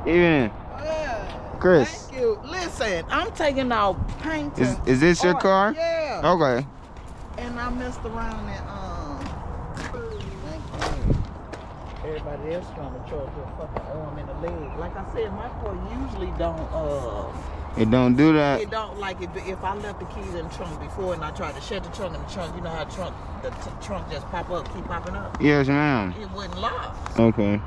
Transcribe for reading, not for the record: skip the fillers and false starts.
Even Chris. Thank you. Listen, I'm taking out paint. Is this your car? Yeah. Okay. And I messed around and everybody else trying to charge your fucking arm and a leg. Like I said, my car usually don't It don't do that. it don't like it if I left the keys in the trunk before and I tried to shut the trunk in the trunk, you know how the trunk just pop up, keep popping up. Yes, ma'am. It wouldn't lock. Okay.